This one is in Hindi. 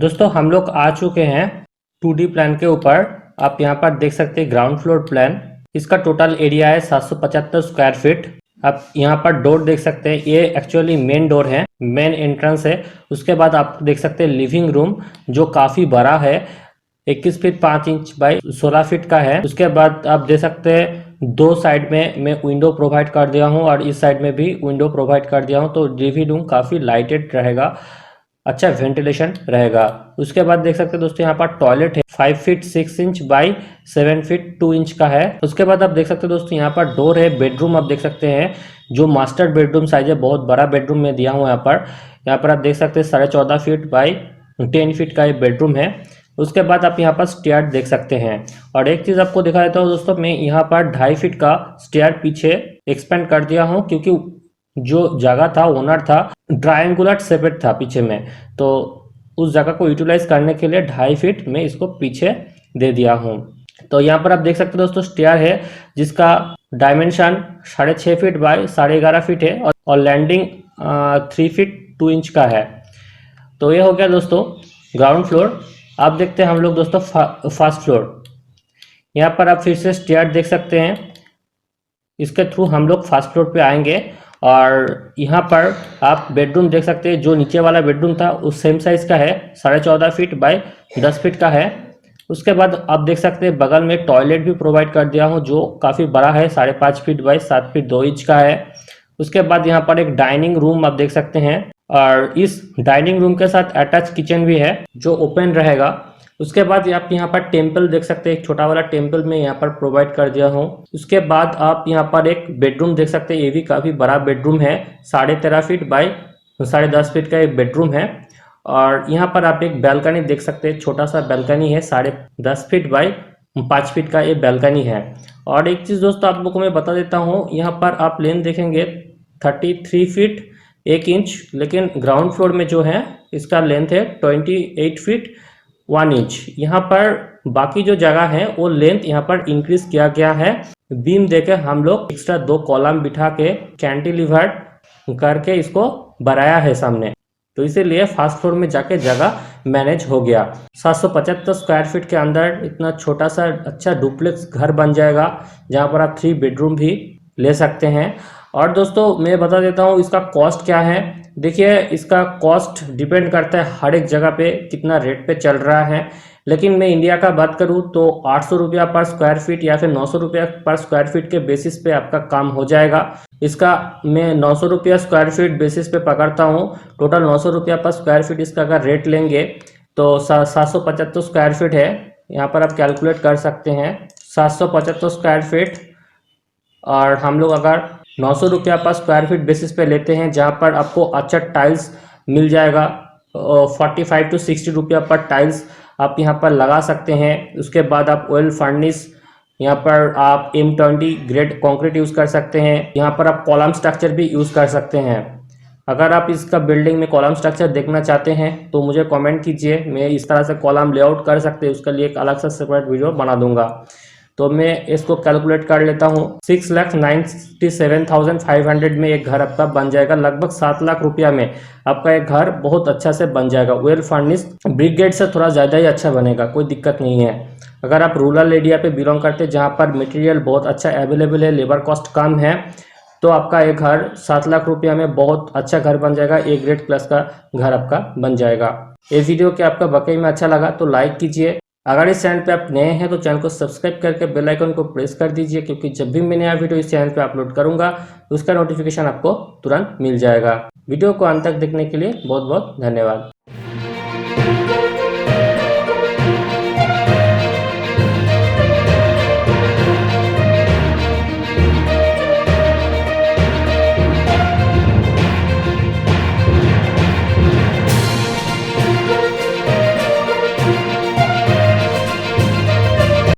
दोस्तों हम लोग आ चुके हैं 2D प्लान के ऊपर। आप यहाँ पर देख सकते हैं ग्राउंड फ्लोर प्लान। इसका टोटल एरिया है 775 स्क्वायर फीट। आप यहाँ पर डोर देख सकते हैं, ये एक्चुअली मेन डोर है, मेन एंट्रेंस है। उसके बाद आप देख सकते हैं लिविंग रूम जो काफ़ी बड़ा है, 21 फीट 5 इंच बाई 16 फीट का है। उसके बाद आप देख सकते हैं दो साइड में मैं विंडो प्रोवाइड कर दिया हूँ और इस साइड में भी विंडो प्रोवाइड कर दिया हूँ, तो लिविंग रूम काफ़ी लाइटेड रहेगा, अच्छा वेंटिलेशन रहेगा। उसके बाद देख सकते हैं दोस्तों यहाँ पर टॉयलेट है, 5 feet 6 inch by 7 feet 2 inch का है। उसके बाद आप देख सकते हैं दोस्तों यहाँ पर डोर है, बेडरूम आप देख सकते हैं जो मास्टर बेडरूम साइज है, बहुत बड़ा बेडरूम में दिया हूँ। यहाँ पर आप देख सकते हैं 14.5 फीट बाई 10 फीट का ये बेडरूम है। उसके बाद आप यहाँ पर स्टेयर देख सकते हैं। और एक चीज़ आपको दिखा देता हूँ दोस्तों, मैं यहाँ पर 2.5 फीट का स्टेयर पीछे एक्सपेंड कर दिया हूँ, क्योंकि जो जगह था ओनर था ट्रायंगुलर सेपरेट था पीछे में, तो उस जगह को यूटिलाइज करने के लिए 2.5 फीट में इसको पीछे दे दिया हूँ। तो यहाँ पर आप देख सकते हैं दोस्तों स्टेयर है जिसका डायमेंशन 6.5 फीट बाई 11.5 फीट है और लैंडिंग 3 फीट 2 इंच का है। तो ये हो गया दोस्तों ग्राउंड फ्लोर। आप देखते हैं हम लोग दोस्तों फर्स्ट फ्लोर। यहाँ पर आप फिर से स्टेयर देख सकते हैं, इसके थ्रू हम लोग फर्स्ट फ्लोर पे आएंगे। और यहाँ पर आप बेडरूम देख सकते हैं, जो नीचे वाला बेडरूम था उस सेम साइज का है, 14.5 फीट बाई 10 फीट का है। उसके बाद आप देख सकते हैं बगल में टॉयलेट भी प्रोवाइड कर दिया हूँ जो काफ़ी बड़ा है, 5.5 फीट बाई 7 फीट 2 इंच का है। उसके बाद यहाँ पर एक डाइनिंग रूम आप देख सकते हैं, और इस डाइनिंग रूम के साथ अटैच किचन भी है जो ओपन रहेगा। उसके बाद आप यहाँ पर टेम्पल देख सकते हैं, एक छोटा वाला टेम्पल में यहाँ पर प्रोवाइड कर दिया हूँ। उसके बाद आप यहाँ पर एक बेडरूम देख सकते हैं, ये भी काफ़ी बड़ा बेडरूम है, 13.5 फीट बाई 10.5 फीट का एक बेडरूम है। और यहाँ पर आप एक बैल्कनी देख सकते हैं, छोटा सा बैल्कनी है, 10.5 फीट बाई 5 फीट का ये बैल्कनी है। और एक चीज़ दोस्तों आप लोगों को मैं बता देता हूँ, यहाँ पर आप लेन देखेंगे 33 फीट 1 इंच, लेकिन ग्राउंड फ्लोर में जो है इसका लेंथ है 28 फीट 1 इंच। यहाँ पर बाकी जो जगह है वो लेंथ यहाँ पर इंक्रीज किया गया है, बीम देके हम लोग एक्स्ट्रा 2 कॉलम बिठा के कैंटिलीवर्ड करके इसको बढ़ाया है सामने, तो इसीलिए फर्स्ट फ्लोर में जाके जगह मैनेज हो गया। 775 स्क्वायर फीट के अंदर इतना छोटा सा अच्छा डुप्लेक्स घर बन जाएगा, जहाँ पर आप 3 बेडरूम भी ले सकते हैं। और दोस्तों मैं बता देता हूँ इसका कॉस्ट क्या है। देखिए इसका कॉस्ट डिपेंड करता है हर एक जगह पे कितना रेट पे चल रहा है, लेकिन मैं इंडिया का बात करूँ तो 800 रुपया पर स्क्वायर फीट या फिर 900 रुपया पर स्क्वायर फीट के बेसिस पे आपका काम हो जाएगा। इसका मैं 900 रुपया स्क्वायर फीट बेसिस पे पकड़ता हूँ, टोटल 900 रुपया पर स्क्वायर फीट इसका अगर रेट लेंगे तो 775 स्क्वायर फीट है। यहाँ पर आप कैलकुलेट कर सकते हैं 775 स्क्वायर फीट, और हम लोग अगर 900 रुपया पर स्क्वायर फीट बेसिस पे लेते हैं, जहाँ पर आपको अच्छा टाइल्स मिल जाएगा, 45 to 60 रुपया पर टाइल्स आप यहाँ पर लगा सकते हैं। उसके बाद आप ऑयल फर्निश, यहाँ पर आप M20 ग्रेड कंक्रीट यूज़ कर सकते हैं। यहाँ पर आप कॉलम स्ट्रक्चर भी यूज़ कर सकते हैं। अगर आप इसका बिल्डिंग में कॉलम स्ट्रक्चर देखना चाहते हैं तो मुझे कमेंट कीजिए, मैं इस तरह से कॉलम लेआउट कर सकते हैं, उसके लिए एक अलग से सेपरेट वीडियो बना दूंगा। तो मैं इसको कैलकुलेट कर लेता हूँ, 6,97,500 में एक घर आपका बन जाएगा, लगभग 7 लाख रुपया में आपका एक घर बहुत अच्छा से बन जाएगा। वेल फर्निश ब्रिक गेट से थोड़ा ज़्यादा ही अच्छा बनेगा, कोई दिक्कत नहीं है। अगर आप रूरल एरिया पे बिलोंग करते हैं जहाँ पर मटेरियल बहुत अच्छा अवेलेबल है, लेबर कॉस्ट कम है, तो आपका एक घर 7 लाख रुपया में बहुत अच्छा घर बन जाएगा, ए ग्रेड प्लस का घर आपका बन जाएगा। ये वीडियो के आपका वाकई में अच्छा लगा तो लाइक कीजिए। अगर इस चैनल पे आप नए हैं तो चैनल को सब्सक्राइब करके बेल आइकन को प्रेस कर दीजिए, क्योंकि जब भी मैं नया वीडियो इस चैनल पे अपलोड करूंगा उसका नोटिफिकेशन आपको तुरंत मिल जाएगा। वीडियो को अंत तक देखने के लिए बहुत बहुत धन्यवाद।